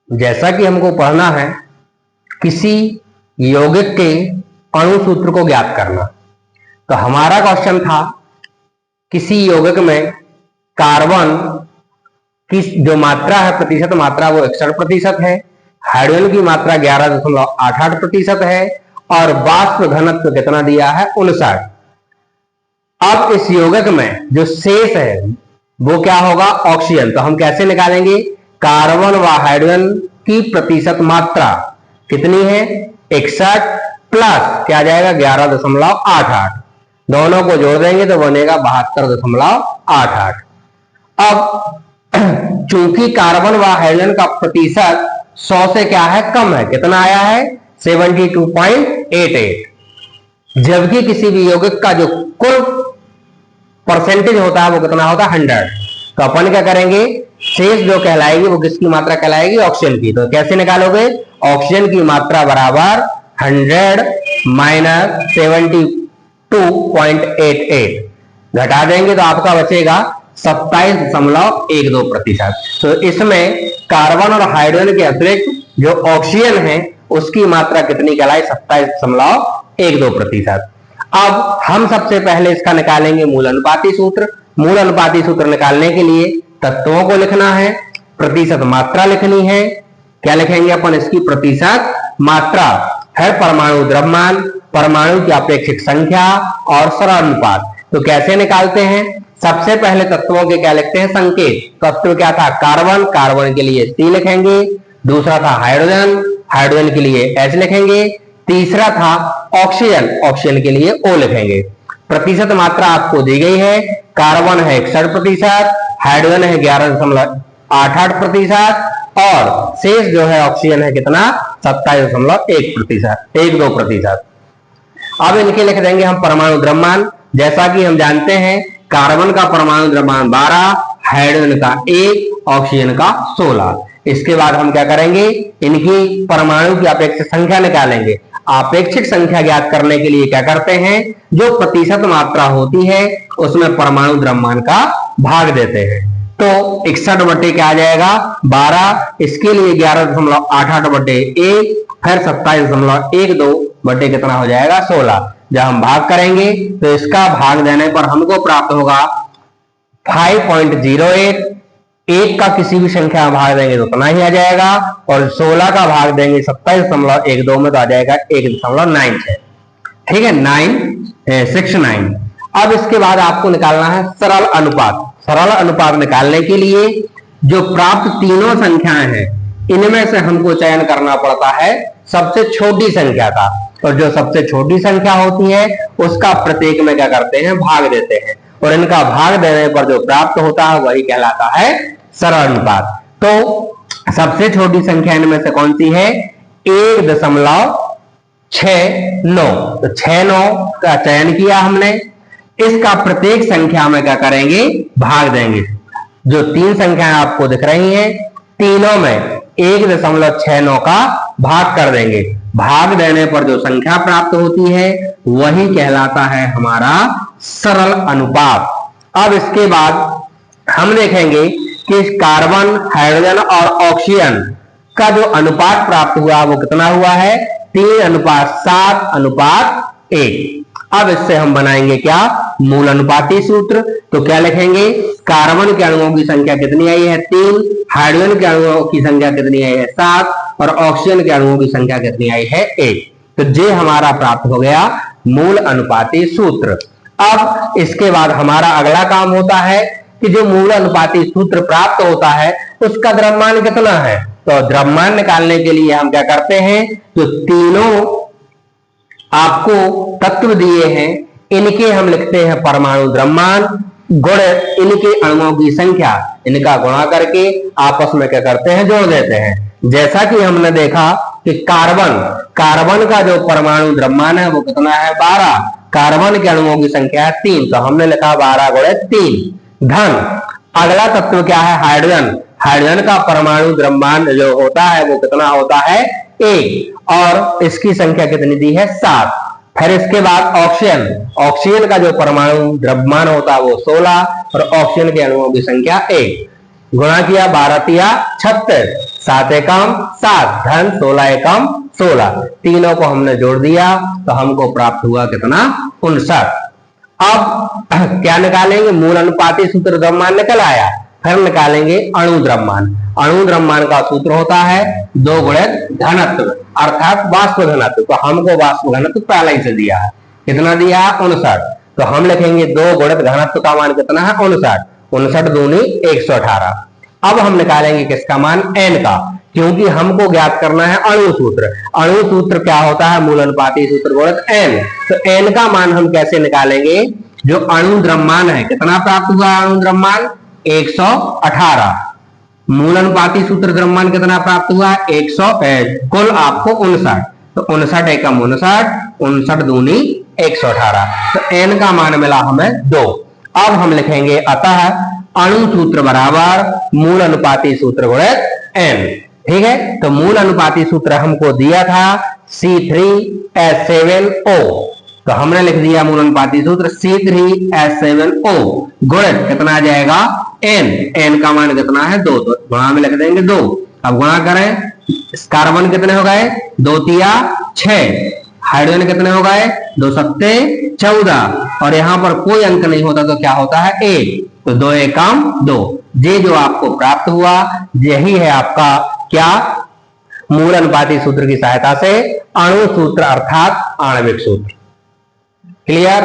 जैसा कि हमको पढ़ना है किसी यौगिक के अणु सूत्र को ज्ञात करना, तो हमारा क्वेश्चन था किसी यौगिक में कार्बन की जो मात्रा है प्रतिशत मात्रा वो 61% है, हाइड्रोजन की मात्रा 11.88% है और वाष्प घनत्व कितना दिया है 59। अब इस यौगिक में जो शेष है वो क्या होगा ऑक्सीजन। तो हम कैसे निकालेंगे, कार्बन व हाइड्रोजन की प्रतिशत मात्रा कितनी है 61 प्लस क्या जाएगा 11.88, दोनों को जोड़ देंगे तो बनेगा 72.88। अब चूंकि कार्बन व हाइड्रोजन का प्रतिशत 100 से क्या है कम है, कितना आया है 72.88, जबकि किसी भी यौगिक का जो कुल परसेंटेज होता है वो कितना होता है 100। तो अपन क्या करेंगे, शेष जो कहलाएगी वो किसकी मात्रा कहलाएगी ऑक्सीजन की। तो कैसे निकालोगे, ऑक्सीजन की मात्रा बराबर 100 माइनस 72.88 घटा देंगे तो आपका बचेगा 27.12%। तो इसमें कार्बन और हाइड्रोजन के अतिरिक्त जो ऑक्सीजन है उसकी मात्रा कितनी कहलाई 27.12%। अब हम सबसे पहले इसका निकालेंगे मूल अनुपाती सूत्र। मूल अनुपाती सूत्र निकालने के लिए तत्वों को लिखना है, प्रतिशत मात्रा लिखनी है। क्या लिखेंगे अपन, इसकी प्रतिशत मात्रा है परमाणु द्रव्यमान, परमाणु की अपेक्षित संख्या और सरल अनुपात। तो कैसे निकालते हैं, सबसे पहले तत्वों के क्या लिखते हैं संकेत। तत्व क्या था कार्बन, कार्बन के लिए C लिखेंगे, दूसरा था हाइड्रोजन, हाइड्रोजन के लिए H लिखेंगे, तीसरा था ऑक्सीजन, ऑक्सीजन के लिए O लिखेंगे। प्रतिशत मात्रा आपको दी गई है, कार्बन है 61%, हाइड्रोजन है 11.88% और शेष जो है ऑक्सीजन है कितना 27.12%। अब इनके लिख देंगे हम परमाणु द्रव्यमान। जैसा कि हम जानते हैं कार्बन का परमाणु द्रव्यमान 12, हाइड्रोजन का 1, ऑक्सीजन का 16। इसके बाद हम क्या करेंगे, इनकी परमाणु की अपेक्षित संख्या निकालेंगे। अपेक्षित संख्या ज्ञात करने के लिए क्या करते हैं, जो प्रतिशत मात्रा होती है उसमें परमाणु द्रव्यमान का भाग देते हैं। तो 61 बटे क्या आ जाएगा 12, इसके लिए 11.88 बटे 1, फिर 27.12 बटे कितना हो जाएगा 16। जब हम भाग करेंगे तो इसका भाग देने पर हमको प्राप्त होगा 5.08। 1 का किसी भी संख्या में भाग देंगे तो उतना ही आ जाएगा और 16 का भाग देंगे 27.12 में तो आ जाएगा 1.96। ठीक है 969। अब इसके बाद आपको निकालना है सरल अनुपात। सरल अनुपात निकालने के लिए जो प्राप्त तीनों संख्याएं हैं इनमें से हमको चयन करना पड़ता है सबसे छोटी संख्या का, और जो सबसे छोटी संख्या होती है उसका प्रत्येक में क्या करते हैं भाग देते हैं, और इनका भाग देने पर जो प्राप्त होता है वही कहलाता है सरल अनुपात। तो सबसे छोटी संख्या इनमें से कौन सी है 1.69। तो 69 का चयन किया हमने, इसका प्रत्येक संख्या में क्या करेंगे भाग देंगे। जो तीन संख्याएं आपको दिख रही हैं तीनों में 1.69 का भाग कर देंगे। भाग देने पर जो संख्या प्राप्त होती है वही कहलाता है हमारा सरल अनुपात। अब इसके बाद हम देखेंगे कि कार्बन, हाइड्रोजन और ऑक्सीजन का जो अनुपात प्राप्त हुआ वो कितना हुआ है 3:7:1। अब इससे हम बनाएंगे क्या मूल अनुपाती सूत्र। तो क्या लिखेंगे, कार्बन के अणुओं की संख्या कितनी आई है 3, हाइड्रोजन के अणुओं की संख्या कितनी आई है 7 और ऑक्सीजन के अणुओं की संख्या कितनी आई है 1। तो ये हमारा प्राप्त हो गया मूल अनुपाती सूत्र। अब इसके बाद हमारा अगला काम होता है कि जो मूल अनुपाती सूत्र प्राप्त होता है उसका द्रव्यमान कितना है। तो द्रव्यमान निकालने के लिए हम क्या करते हैं, जो तीनों आपको तत्व दिए हैं इनके हम लिखते हैं परमाणु द्रव्यमान गुण इनके अणुओं की संख्या, इनका गुणा करके आपस में क्या करते हैं जोड़ देते हैं। जैसा कि हमने देखा कि कार्बन का जो परमाणु द्रव्यमान है वो कितना है 12, कार्बन के अणुओं की संख्या है 3, तो हमने लिखा 12 गुणे 3 धन। अगला तत्व क्या है हाइड्रोजन। हाइड्रोजन का परमाणु द्रव्यमान जो होता है वो कितना होता है 1 और इसकी संख्या कितनी दी है 7। फिर इसके बाद ऑक्सीजन, ऑक्सीजन का जो परमाणु द्रव्यमान होता है वो 16 और ऑक्सीजन के अणुओं की संख्या 1। गुणा किया 12 × 36 7 एकम 7 धन 16 एकम 16, तीनों को हमने जोड़ दिया तो हमको प्राप्त हुआ कितना 59। अब क्या निकालेंगे, मूल अनुपाती सूत्र द्रव्यमान निकल आया, फिर निकालेंगे अणु द्रव्यमान। अणु द्रव्यमान का सूत्र होता है 2 गुणित घनत्व अर्थात वाष्प घनत्व। तो हमको वाष्प घनत्व पहले ही से दिया है, कितना दिया है 59, तो हम लिखेंगे 2 गुणित घनत्व का मान कितना है 59, 59 दूनी 118। अब हम निकालेंगे किसका मान, n का, क्योंकि हमको ज्ञात करना है अणु सूत्र। अणु सूत्र क्या होता है, मूल अनुपाती सूत्र गुणित n। तो n का मान हम कैसे निकालेंगे, जो अणु द्रव्यमान है कितना प्राप्त हुआ, अणु द्रव्यमान 118, मूल अनुपाती सूत्र द्रव्यमान कितना प्राप्त हुआ 100, कुल आपको 59, तो 59 एकम 59, 59 दूनी 118, तो n का मान मिला हमें 2। अब हम लिखेंगे अतः अणु सूत्र बराबर मूल अनुपाती सूत्र गुणित n। ठीक है, तो मूल अनुपाती सूत्र हमको दिया था C3H7O, तो हमने लिख दिया मूल अनुपाती सूत्र C3H7O गुणित कितना आ जाएगा n, n का मान कितना है 2, तो गुणा में लिख देंगे 2। अब गुणा करें, कार्बन कितने हो गए 2 तिया 6, हाइड्रोजन कितने हो गए 2 सत्ते 14, और यहां पर कोई अंक नहीं होता तो क्या होता है 1, तो 2 एकम 2। ये जो आपको प्राप्त हुआ यही है आपका क्या, मूल अनुपाती सूत्र की सहायता से अणु सूत्र अर्थात आणविक सूत्र। क्लियर।